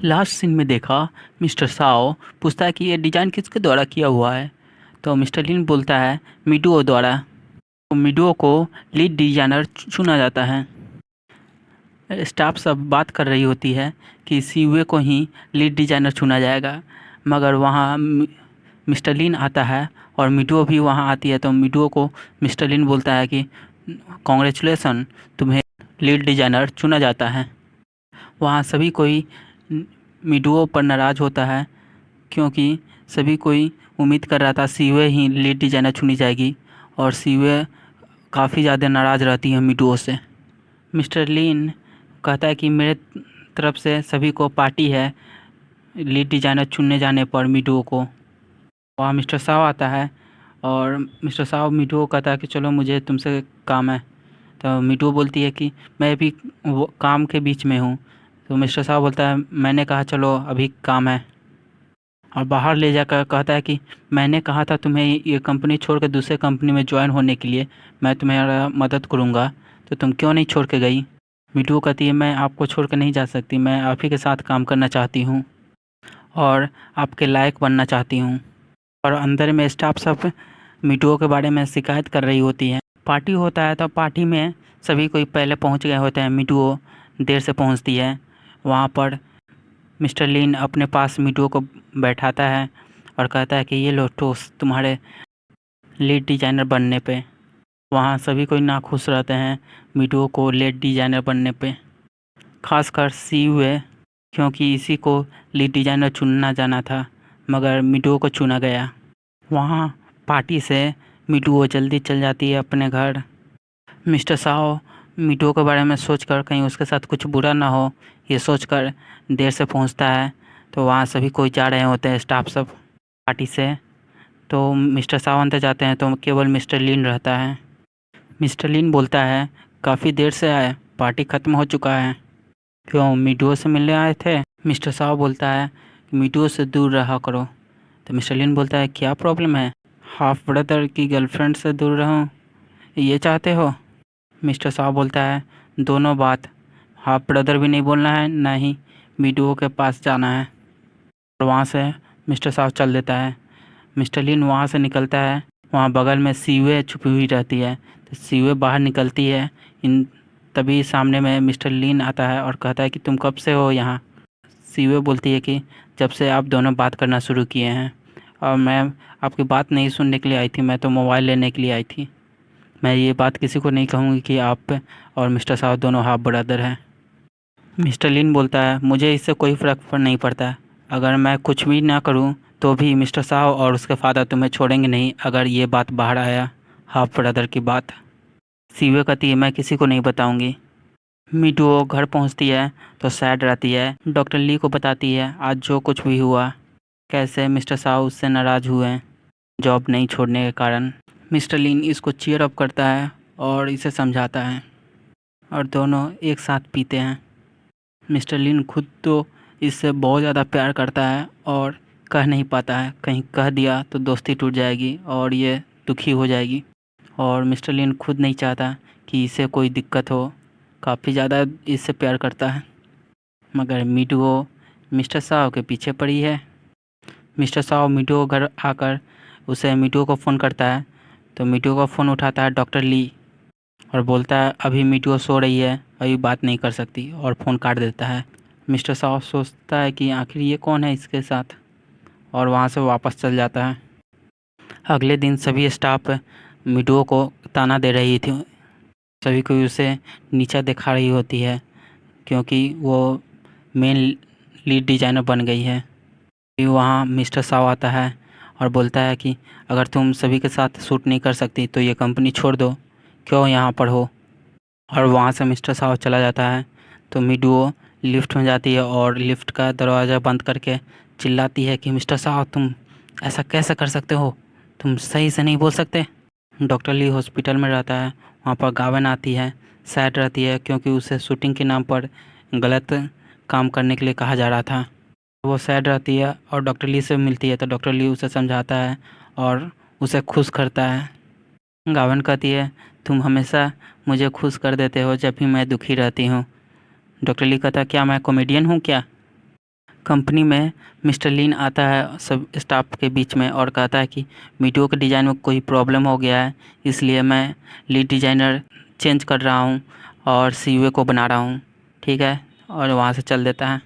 Last scene में देखा mister Sao पूछता है कि ये डिजाइन किसके द्वारा किया हुआ है। तो मिस्टर लिन बोलता है मिडुओ द्वारा। तो मिडुओ को लीड डिजाइनर चुना जाता है। स्टाफ सब बात कर रही होती है कि सीवे को ही लीड डिजाइनर चुना जाएगा, मगर वहाँ मिस्टर लिन आता है और मिडुओ भी वहाँ आती है। तो मिडुओ को मिस्टर लिन बोलता है कि कॉन्ग्रेचुलेसन, तुम्हें लीड डिजाइनर चुना जाता है। वहाँ सभी कोई मिडुओ पर नाराज़ होता है, क्योंकि सभी कोई उम्मीद कर रहा था सीवे ही लीड डिजाइनर चुनी जाएगी, और सीवे काफ़ी ज़्यादा नाराज़ रहती है मिडुओ से। मिस्टर लिन कहता है कि मेरे तरफ से सभी को पार्टी है लीड डिजाइनर चुनने जाने पर मिडुओ को। वहाँ मिस्टर साव आता है और मिस्टर साव मिडुओ को कहता है कि चलो मुझे तुमसे काम है। तो मिडुओ बोलती है कि मैं भी वो काम के बीच में हूँ। तो मिस्टर साव बोलता है मैंने कहा चलो अभी काम है, और बाहर ले जाकर कहता है कि मैंने कहा था तुम्हें ये कंपनी छोड़ कर दूसरे कंपनी में ज्वाइन होने के लिए, मैं तुम्हारा मदद करूँगा, तो तुम क्यों नहीं छोड़ के गई। मिडुओ कहती है मैं आपको छोड़ कर नहीं जा सकती, मैं आप ही के साथ काम करना चाहती हूँ और आपके लायक बनना चाहती हूँ। और अंदर में स्टाफ सब मिडुओ के बारे में शिकायत कर रही होती है। पार्टी होता है तो पार्टी में सभी कोई पहले पहुँच गए होते हैं, मिडुओ देर से पहुँचती है। वहाँ पर मिस्टर लिन अपने पास मिडुओ को बैठाता है और कहता है कि ये लो टोस्ट तुम्हारे लीड डिजाइनर बनने पे। वहाँ सभी कोई नाखुश रहते हैं मिडुओ को लीड डिजाइनर बनने पे, खासकर सीवे, क्योंकि इसी को लीड डिजाइनर चुनना जाना था, मगर मिडुओ को चुना गया। वहाँ पार्टी से मिडुओ जल्दी चल जाती है अपने घर। मिस्टर साओ मिडुओ के बारे में सोचकर कहीं उसके साथ कुछ बुरा ना हो, ये सोचकर देर से पहुंचता है। तो वहाँ सभी कोई जा रहे होते हैं स्टाफ सब पार्टी से। तो मिस्टर साओ अंदर जाते हैं तो केवल मिस्टर लिन रहता है। मिस्टर लिन बोलता है काफ़ी देर से आए, पार्टी ख़त्म हो चुका है, क्यों मिडुओ से मिलने आए थे। मिस्टर साओ बोलता है मिडुओ से दूर रहा करो। तो मिस्टर लिन बोलता है क्या प्रॉब्लम है, हाफ ब्रदर की गर्लफ्रेंड से दूर रहूं, ये चाहते हो। मिस्टर साहब बोलता है दोनों बात, हाफ ब्रदर भी नहीं बोलना है, ना ही मिडुओ के पास जाना है। और वहाँ से मिस्टर साहब चल देता है। मिस्टर लिन वहाँ से निकलता है। वहाँ बगल में सीवे छुपी हुई रहती है, तो सीवे बाहर निकलती है। इन तभी सामने में मिस्टर लिन आता है और कहता है कि तुम कब से हो यहाँ। सीवे बोलती है कि जब से आप दोनों बात करना शुरू किए हैं, और मैं आपकी बात नहीं सुनने के लिए आई थी, मैं तो मोबाइल लेने के लिए आई थी। मैं ये बात किसी को नहीं कहूँगी कि आप और मिस्टर साहब दोनों हाफ ब्रदर हैं। मिस्टर लिन बोलता है मुझे इससे कोई फ़र्क नहीं पड़ता, अगर मैं कुछ भी ना करूँ तो भी मिस्टर साहब और उसके फादर तुम्हें छोड़ेंगे नहीं अगर ये बात बाहर आया, हाफ ब्रदर की बात। सीवे कहती है मैं किसी को नहीं बताऊँगी। मिडुओ घर पहुँचती है तो सैड रहती है, डॉक्टर ली को बताती है आज जो कुछ भी हुआ, कैसे मिस्टर साहब उससे नाराज़ हुए जॉब नहीं छोड़ने के कारण। मिस्टर लिन इसको चीयर अप करता है और इसे समझाता है, और दोनों एक साथ पीते हैं। मिस्टर लिन खुद तो इससे बहुत ज़्यादा प्यार करता है और कह नहीं पाता है, कहीं कह दिया तो दोस्ती टूट जाएगी और ये दुखी हो जाएगी। और मिस्टर लिन खुद नहीं चाहता कि इसे कोई दिक्कत हो, काफ़ी ज़्यादा इससे प्यार करता है। मगर मिडुओ मिस्टर साव के पीछे पड़ी है। मिस्टर साव मिडुओ घर आकर उसे मिडुओ को फ़ोन करता है, तो मिडुओ का फ़ोन उठाता है डॉक्टर ली और बोलता है अभी मिडुओ सो रही है, अभी बात नहीं कर सकती, और फ़ोन काट देता है। मिस्टर साव सोचता है कि आखिर ये कौन है इसके साथ, और वहाँ से वापस चल जाता है। अगले दिन सभी स्टाफ मिडुओ को ताना दे रही थी, सभी कोई उसे नीचा दिखा रही होती है, क्योंकि वो मेन लीड डिजाइनर बन गई है। फिर वहाँ मिस्टर साव आता है और बोलता है कि अगर तुम सभी के साथ सूट नहीं कर सकती तो ये कंपनी छोड़ दो, क्यों यहाँ पर हो। और वहाँ से मिस्टर साव चला जाता है। तो मिडुओ लिफ्ट में जाती है और लिफ्ट का दरवाज़ा बंद करके चिल्लाती है कि मिस्टर साव तुम ऐसा कैसे कर सकते हो, तुम सही से नहीं बोल सकते। डॉक्टर ली हॉस्पिटल में रहता है, वहाँ पर गावन आती है, सैड रहती है क्योंकि उसे शूटिंग के नाम पर गलत काम करने के लिए कहा जा रहा था। वो सैड रहती है और डॉक्टर ली से मिलती है, तो डॉक्टर ली उसे समझाता है और उसे खुश करता है। गावन कहती है तुम हमेशा मुझे खुश कर देते हो जब भी मैं दुखी रहती हूँ। डॉक्टर ली कहता है क्या मैं कॉमेडियन हूँ क्या। कंपनी में मिस्टर लिन आता है सब स्टाफ के बीच में और कहता है कि मीडुओ के डिज़ाइन में कोई प्रॉब्लम हो गया है, इसलिए मैं लीड डिज़ाइनर चेंज कर रहा हूँ और सीईओ को बना रहा हूँ। ठीक है, और वहाँ से चल देता है।